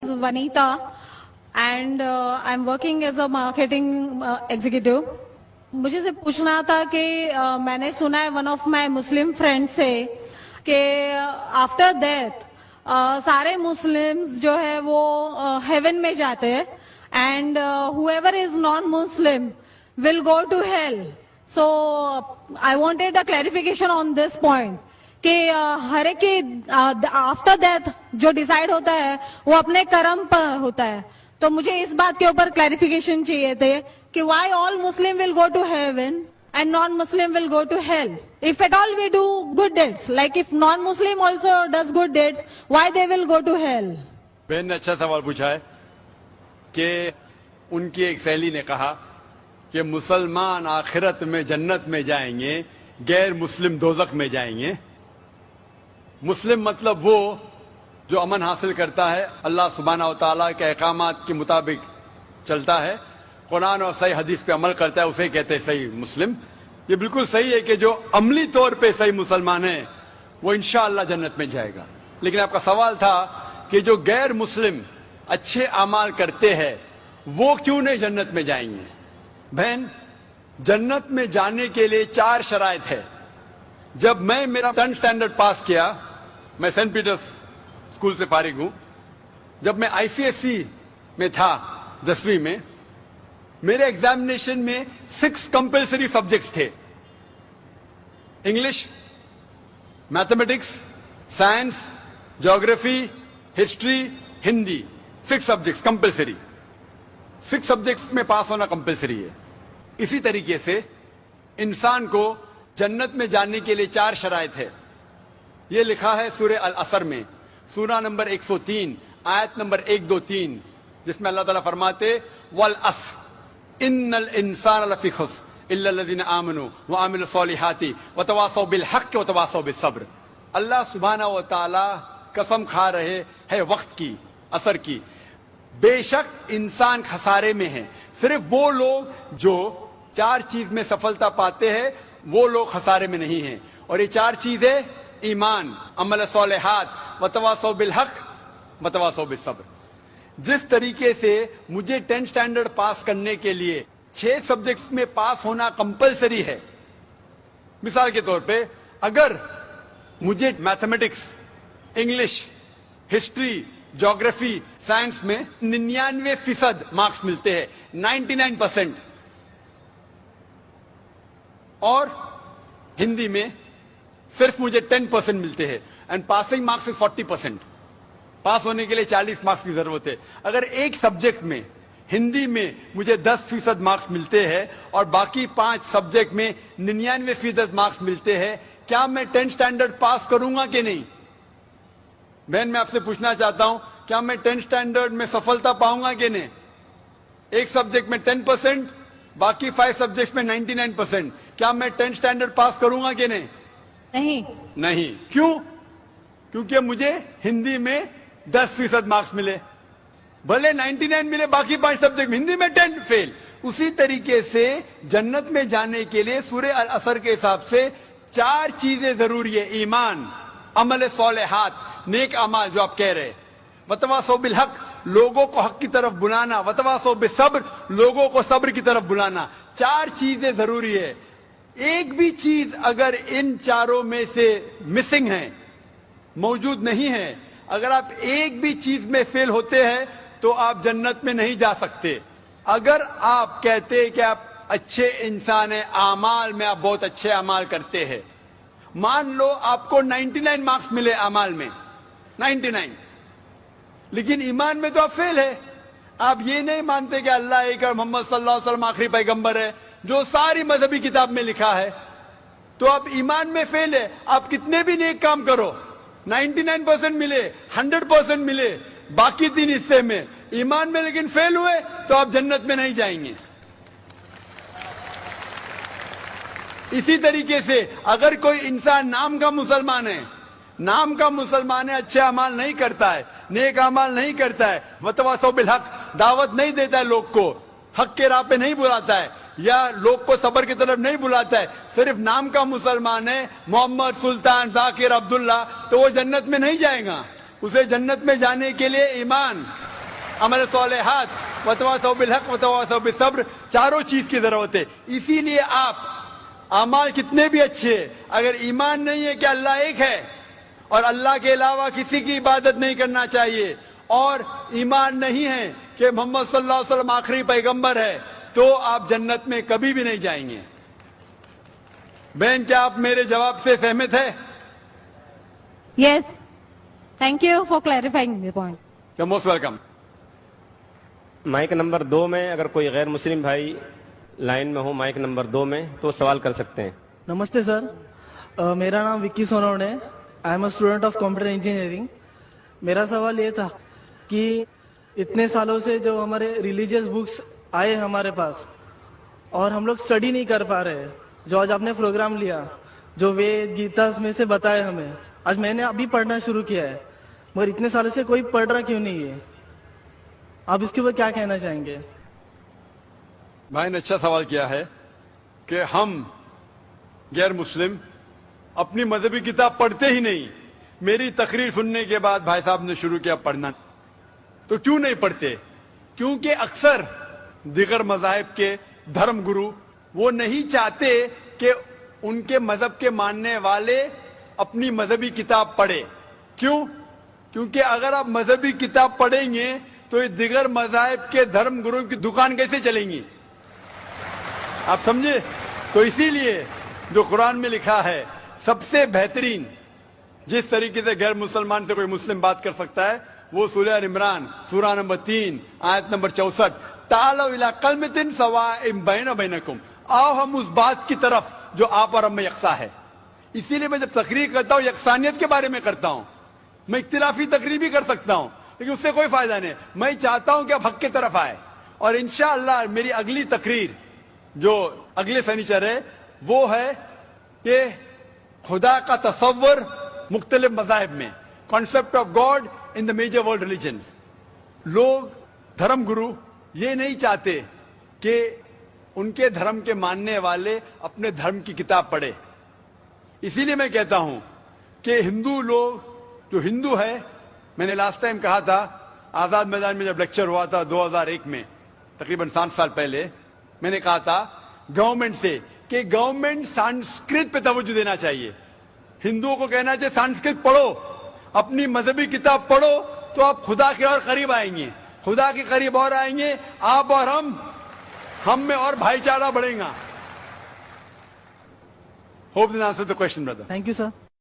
Vanita, and I'm working as a marketing executive. मुझे से पूछना था कि मैंने सुना है one of my Muslim friend से कि आफ्टर डेथ सारे मुस्लिम्स जो है वो हेवन में जाते हैं and whoever is non-Muslim will go to hell. So I wanted a clarification on this point. कि हर एक की आफ्टर डेथ जो डिसाइड होता है वो अपने कर्म पर होता है, तो मुझे इस बात के ऊपर क्लैरिफिकेशन चाहिए थे कि why all Muslim will go to heaven and non-Muslim will go to hell. If at all we do good deeds, like if non-Muslim also does good deeds, why they will go to hell? बहन ने अच्छा सवाल पूछा है कि उनकी एक सहेली ने कहा कि मुसलमान आखिरत में जन्नत में जाएंगे, गैर मुस्लिम दोजख में जाएंगे। मुस्लिम मतलब वो जो अमन हासिल करता है, अल्लाह सुब्हानहू व तआला के अहकामात के मुताबिक चलता है, कुरान और सही हदीस पे अमल करता है, उसे कहते हैं सही मुस्लिम। ये बिल्कुल सही है कि जो अमली तौर पे सही मुसलमान है वो इंशाअल्लाह जन्नत में जाएगा। लेकिन आपका सवाल था कि जो गैर मुस्लिम अच्छे अमाल करते हैं वो क्यों नहीं जन्नत में जाएंगे। बहन, जन्नत में जाने के लिए 4 शराइत है। जब मैं मेरा 10th स्टैंडर्ड पास किया, मैं सेंट पीटर्स स्कूल से फारिग हूं, जब मैं आईसीएसई में था 10वीं में, मेरे एग्जामिनेशन में 6 कंपलसरी सब्जेक्ट्स थे। English, mathematics, science, geography, history, Hindi, 6 subjects compulsory. 6 subjects में पास होना कंपलसरी है। इसी तरीके से इंसान को जन्नत में जाने के लिए 4 शराइत है। ये लिखा है सूरह अल असर में, सूरा नंबर 103 आयत नंबर 1, 2, 3, जिसमें अल्लाह ताला फरमाते वल अस्र इन्नल इंसान लफी खुस्र इल्ला लज़ीना आमनू व आमिलु सॉलिहाती व तवासौ बिल हक़ व तवासौ बिस सब्र। अल्लाह सुब्हानहू व तआला कसम खा रहे हैं वक्त की, असर की, बेशक इंसान खसारे में है। सिर्फ वो लोग जो 4 चीज में सफलता पाते हैं वो लोग खसारे में नहीं हैं। और ये 4 चीजें ईमान, अमल सॉलिहात, वतवासौ बिल हक, वतवासौ बिस सब्र। जिस तरीके से मुझे 10th स्टैंडर्ड पास करने के लिए 6 सब्जेक्ट्स में पास होना कंपलसरी है। मिसाल के तौर पे अगर मुझे mathematics, English, history, geography, science में 99% मार्क्स मिलते हैं, 99%, और हिंदी में सिर्फ मुझे 10% मिलते हैं एंड पासिंग मार्क्स इज 40%। पास होने के लिए 40 मार्क्स की जरूरत है। अगर एक सब्जेक्ट में, हिंदी में मुझे 10% मार्क्स मिलते हैं और बाकी 5 सब्जेक्ट में 99% मार्क्स मिलते हैं, क्या मैं 10th स्टैंडर्ड पास करूंगा कि नहीं? बहन, मैं आपसे पूछना चाहता हूं, क्या मैं 10th स्टैंडर्ड में सफलता पाऊंगा कि नहीं? एक सब्जेक्ट में 10%, बाकी 5 सब्जेक्ट्स में 99%, क्या मैं 10th स्टैंडर्ड पास करूंगा कि नहीं? नहीं। क्यों? क्योंकि मुझे हिंदी में 10% मार्क्स मिले, भले 99 मिले बाकी 5 सब्जेक्ट में, हिंदी में 10 फेल। उसी तरीके से जन्नत में जाने के लिए सूरह अल असर के हिसाब से 4 चीजें जरूरी है। ईमान, अमल सॉलिहात, नेक अमाल जो आप कह रहे, वतवासौ बिल हक, लोगों को हक की तरफ बुलाना, वतवासौ बिस सब्र, लोगों को सब्र की तरफ बुलाना। 4 चीजें जरूरी है। एक भी चीज अगर इन चारों में से मिसिंग है, मौजूद नहीं है, अगर आप एक भी चीज में फेल होते हैं तो आप जन्नत में नहीं जा सकते। अगर आप कहते हैं कि आप अच्छे इंसान हैं, आमाल में आप बहुत अच्छे अमाल करते हैं, मान लो आपको 99 मार्क्स मिले अमाल में, 99, लेकिन ईमान में तो आप फेल है। आप ये नहीं मानते कि अल्लाह एक और मोहम्मद सल्लल्लाहु अलैहि वसल्लम आखिरी पैगंबर है, जो सारी मजहबी किताब में लिखा है, तो आप ईमान में फेल है। आप कितने भी नेक काम करो, 99% मिले, 100% मिले, बाकी 3 हिस्से में ईमान में लेकिन फेल हुए, तो आप जन्नत में नहीं जाएंगे। इसी तरीके से अगर कोई इंसान नाम का मुसलमान है, नाम का मुसलमान है, अच्छे अमाल नहीं करता है, नेक अमाल नहीं करता है, वतवासौ बिल हक, दावत नहीं देता है, लोग को हक के राह पे नहीं बुलाता है, या लोग को सबर की तरफ नहीं बुलाता है, सिर्फ नाम का मुसलमान है, मोहम्मद, सुल्तान, जाकिर, अब्दुल्ला, तो वो जन्नत में नहीं जाएगा। उसे जन्नत में जाने के लिए ईमान, अमल सालिहात वतवासौ बिल हक वतवासौ बिस सब्र, चारों चीज की जरूरत है। इसीलिए आप अमाल कितने भी अच्छे, अगर ईमान नहीं है कि अल्लाह एक है और अल्लाह के अलावा किसी की इबादत नहीं करना चाहिए, और ईमान नहीं है कि मोहम्मद सल्लल्लाहु अलैहि वसल्लम आखिरी पैगंबर है, तो आप जन्नत में कभी भी नहीं जाएंगे। बहन, क्या आप मेरे जवाब से सहमत है? Yes. Thank you for clarifying the point. Most welcome. Mike number 2 में अगर कोई गैर मुस्लिम भाई लाइन में हो माइक नंबर 2 में, तो सवाल कर सकते हैं। नमस्ते सर, मेरा नाम विक्की सोनवणे है। I am a student of computer engineering. मेरा सवाल ये था कि इतने सालों से जो हमारे रिलीजियस बुक्स आए हमारे पास और हम लोग स्टडी नहीं कर पा रहे, जो आज आपने प्रोग्राम लिया, जो वेद गीता में से बताए हमें, आज मैंने अभी पढ़ना शुरू किया है, मगर इतने सालों से कोई पढ़ रहा क्यों नहीं है? आप इसके ऊपर क्या कहना चाहेंगे? भाई ने अच्छा सवाल किया है कि हम गैर मुस्लिम अपनी मजहबी किताब पढ़ते ही नहीं। मेरी तकरीर सुनने के बाद भाई साहब ने शुरू किया पढ़ना। तो क्यों नहीं पढ़ते? क्योंकि अक्सर दिगर मजाहिब के धर्म गुरु वो नहीं चाहते कि उनके मजहब के मानने वाले अपनी मजहबी किताब पढ़े। क्यों? क्योंकि अगर आप मजहबी किताब पढ़ेंगे तो ये दिगर मजाहिब के धर्म गुरु की दुकान कैसे चलेंगी? आप समझे? तो इसीलिए जो कुरान में लिखा है, सबसे बेहतरीन जिस तरीके से गैर मुसलमान से कोई मुस्लिम बात कर सकता है, वो सूरह इमरान सूरह नंबर 3 आयत नंबर 64, तालो इला कलमतिन सवाइम बैना बैनकुम, आओ हम उस बात की तरफ जो आप और हम में यकसा है। इसीलिए मैं जब तकरीर करता हूं यकसानियत के बारे में करता हूं। मैं इख्तिलाफी तकरीर भी कर सकता हूं, लेकिन उससे कोई फायदा नहीं। मैं चाहता हूं कि आप हक की तरफ आए, और इंशाअल्लाह मेरी अगली तकरीर जो अगले शनिचर है वो है कि खुदा का तसव्वुर मुख्तलिफ मज़ाहिब में, concept of God in the major world religions. लोग धर्म गुरु ये नहीं चाहते कि उनके धर्म के मानने वाले अपने धर्म की किताब पढ़े। इसीलिए मैं कहता हूं कि हिंदू लोग, जो हिंदू है, मैंने लास्ट टाइम कहा था आजाद मैदान में जब लेक्चर हुआ था 2001 में, तकरीबन 7 साल पहले, मैंने कहा था गवर्नमेंट से कि गवर्नमेंट संस्कृत पे तवज्जो देना चाहिए। हिंदुओं को कहना चाहिए संस्कृत पढ़ो, अपनी मजहबी किताब पढ़ो, तो आप खुदा के और करीब आएंगे, खुदा के करीब और आएंगे, आप और हम में और भाईचारा बढ़ेगा। Hope this answer the question brother. Thank you sir.